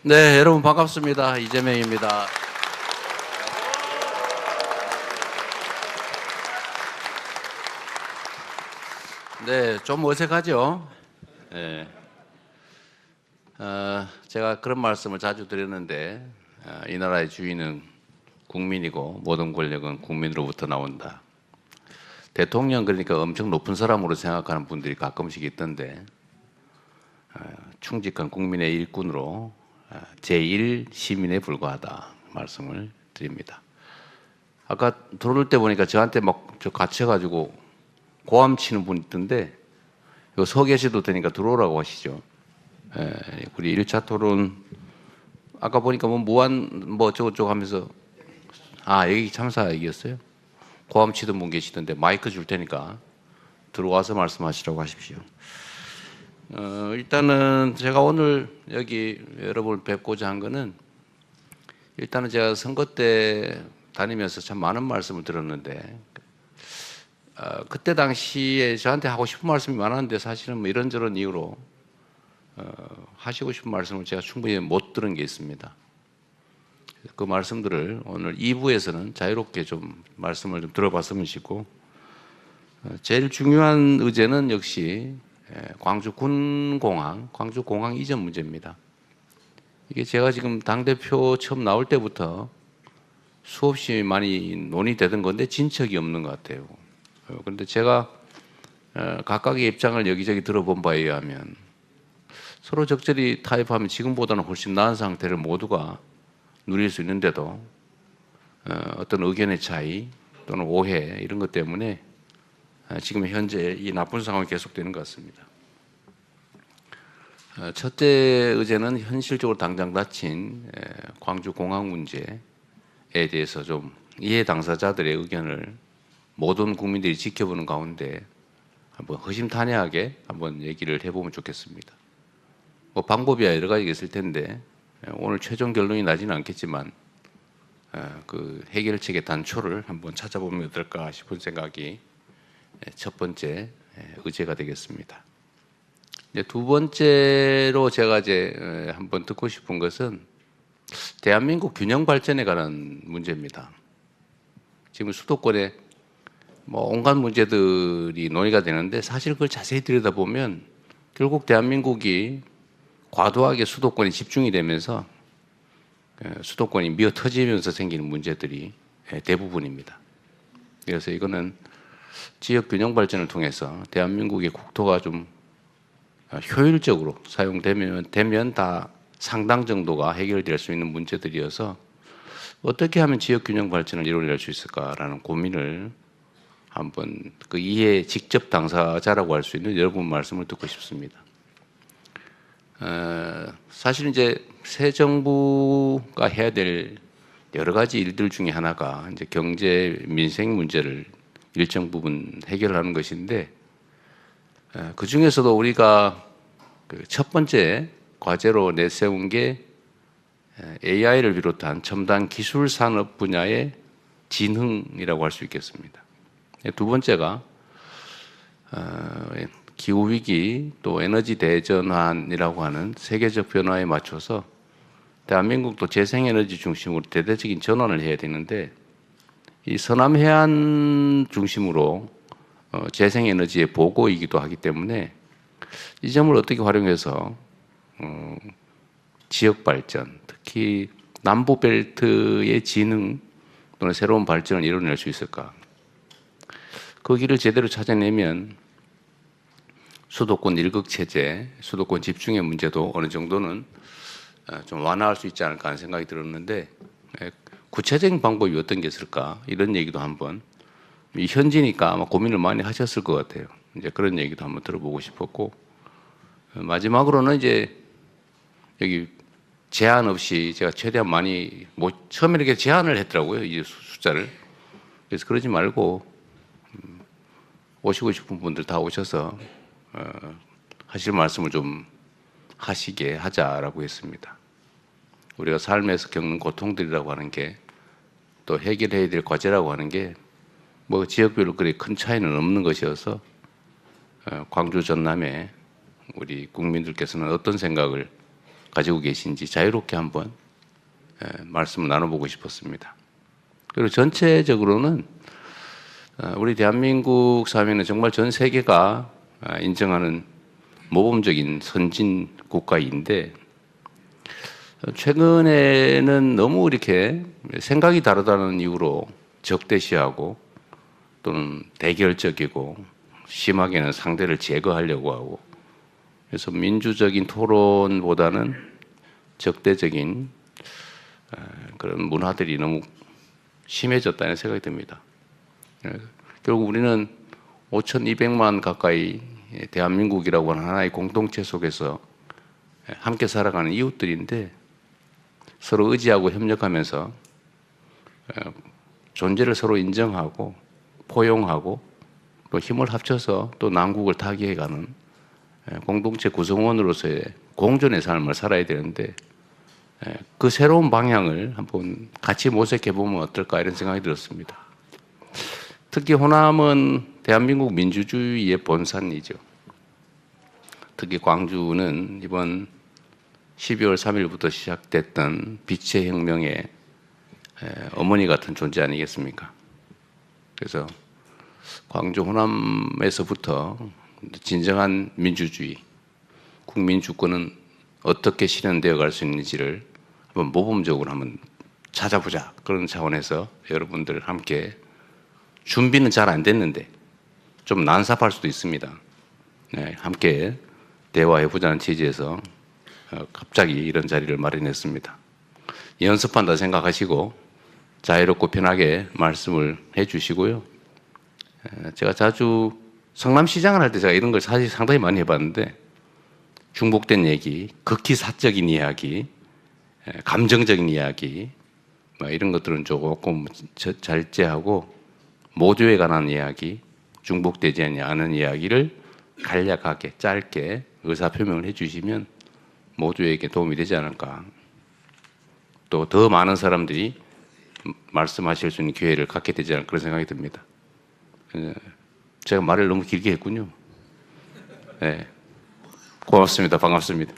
네, 여러분 반갑습니다. 이재명입니다. 네, 좀 어색하죠? 네. 제가 그런 말씀을 자주 드렸는데, 이 나라의 주인은 국민이고 모든 권력은 국민으로부터 나온다. 대통령 그러니까 엄청 높은 사람으로 생각하는 분들이 가끔씩 있던데, 충직한 국민의 일꾼으로 제1 시민에 불과하다 말씀을 드립니다. 아까 들어올 때 보니까 저한테 막 저 갇혀가지고 고함 치는 분 있던데, 이거 서 계셔도 되니까 들어오라고 하시죠. 우리 1차 토론 아까 보니까 뭐 무한 뭐 저거 하면서 여기 참사 얘기였어요. 고함 치던 분 계시던데 마이크 줄 테니까 들어와서 말씀하시라고 하십시오. 일단은 제가 오늘 여기 여러분을 뵙고자 한 거는, 일단은 제가 선거 때 다니면서 참 많은 말씀을 들었는데, 그때 당시에 저한테 하고 싶은 말씀이 많았는데 사실은 뭐 이런저런 이유로 하시고 싶은 말씀을 제가 충분히 못 들은 게 있습니다. 그 말씀들을 오늘 2부에서는 자유롭게 좀 말씀을 좀 들어봤으면 싶고, 제일 중요한 의제는 역시 광주 군공항, 광주 공항 이전 문제입니다. 이게 제가 지금 당대표 처음 나올 때부터 수없이 많이 논의되던 건데 진척이 없는 것 같아요. 그런데 제가 각각의 입장을 여기저기 들어본 바에 의하면 서로 적절히 타협하면 지금보다는 훨씬 나은 상태를 모두가 누릴 수 있는데도 어떤 의견의 차이 또는 오해 이런 것 때문에 지금 현재 이 나쁜 상황이 계속되는 것 같습니다. 첫째 의제는 현실적으로 당장 닥친 광주 공항 문제에 대해서 좀 이해 당사자들의 의견을 모든 국민들이 지켜보는 가운데 한번 허심탄회하게 한번 얘기를 해보면 좋겠습니다. 뭐 방법이야 여러 가지가 있을 텐데 오늘 최종 결론이 나지는 않겠지만 그 해결책의 단초를 한번 찾아보면 어떨까 싶은 생각이 첫 번째 의제가 되겠습니다. 이제 두 번째로 제가 이제 한번 듣고 싶은 것은 대한민국 균형 발전에 관한 문제입니다. 지금 수도권에 뭐 온갖 문제들이 논의가 되는데, 사실 그걸 자세히 들여다보면 결국 대한민국이 과도하게 수도권에 집중이 되면서 수도권이 미어 터지면서 생기는 문제들이 대부분입니다. 그래서 이거는 지역 균형 발전을 통해서 대한민국의 국토가 좀 효율적으로 사용되면 다 상당 정도가 해결될 수 있는 문제들이어서 어떻게 하면 지역 균형 발전을 이루어낼 수 있을까라는 고민을 한번 그 이해 직접 당사자라고 할 수 있는 여러분 말씀을 듣고 싶습니다. 사실 이제 새 정부가 해야 될 여러 가지 일들 중에 하나가 이제 경제 민생 문제를 일정 부분 해결하는 것인데, 그 중에서도 우리가 그 첫 번째 과제로 내세운 게 AI를 비롯한 첨단 기술 산업 분야의 진흥이라고 할 수 있겠습니다. 두 번째가 기후위기 또 에너지 대전환이라고 하는 세계적 변화에 맞춰서 대한민국도 재생에너지 중심으로 대대적인 전환을 해야 되는데, 이 서남해안 중심으로 재생에너지의 보고이기도 하기 때문에 이 점을 어떻게 활용해서 지역 발전, 특히 남부벨트의 진흥 또는 새로운 발전을 이뤄낼 수 있을까? 그 길을 제대로 찾아내면 수도권 일극체제, 수도권 집중의 문제도 어느 정도는 좀 완화할 수 있지 않을까 하는 생각이 들었는데, 구체적인 방법이 어떤 게 있을까? 이런 얘기도 한번, 이 현지니까 아마 고민을 많이 하셨을 것 같아요. 이제 그런 얘기도 한번 들어보고 싶었고, 마지막으로는 이제 여기 제한 없이 제가 최대한 많이, 처음에 이렇게 제한을 했더라고요, 이 숫자를. 그래서 그러지 말고 오시고 싶은 분들 다 오셔서 하실 말씀을 좀 하시게 하자라고 했습니다. 우리가 삶에서 겪는 고통들이라고 하는 게, 또 해결해야 될 과제라고 하는 게 뭐 지역별로 그리 큰 차이는 없는 것이어서 광주 전남에 우리 국민들께서는 어떤 생각을 가지고 계신지 자유롭게 한번 말씀을 나눠보고 싶었습니다. 그리고 전체적으로는 우리 대한민국 사회는 정말 전 세계가 인정하는 모범적인 선진 국가인데 최근에는 너무 이렇게 생각이 다르다는 이유로 적대시하고 또는 대결적이고 심하게는 상대를 제거하려고 하고 그래서 민주적인 토론보다는 적대적인 그런 문화들이 너무 심해졌다는 생각이 듭니다. 결국 우리는 5,200만 가까이 대한민국이라고 하는 하나의 공동체 속에서 함께 살아가는 이웃들인데 서로 의지하고 협력하면서 존재를 서로 인정하고 포용하고 또 힘을 합쳐서 또 난국을 타개해가는 공동체 구성원으로서의 공존의 삶을 살아야 되는데 그 새로운 방향을 한번 같이 모색해 보면 어떨까 이런 생각이 들었습니다. 특히 호남은 대한민국 민주주의의 본산이죠. 특히 광주는 이번 12월 3일부터 시작됐던 빛의 혁명의 어머니 같은 존재 아니겠습니까? 그래서 광주 호남에서부터 진정한 민주주의, 국민 주권은 어떻게 실현되어 갈 수 있는지를 한번 모범적으로 한번 찾아보자. 그런 차원에서 여러분들 함께 준비는 잘 안 됐는데 좀 난삽할 수도 있습니다. 네, 함께 대화해보자는 취지에서 갑자기 이런 자리를 마련했습니다. 연습한다 생각하시고 자유롭고 편하게 말씀을 해주시고요. 제가 자주 성남시장을 할 때 제가 이런 걸 사실 상당히 많이 해봤는데 중복된 얘기, 극히 사적인 이야기, 감정적인 이야기 이런 것들은 조금 절제하고 모두에 관한 이야기, 중복되지 않은 이야기를 간략하게 짧게 의사표명을 해주시면 모두에게 도움이 되지 않을까. 또 더 많은 사람들이 말씀하실 수 있는 기회를 갖게 되지 않을까 그런 생각이 듭니다. 제가 말을 너무 길게 했군요. 네, 고맙습니다. 반갑습니다.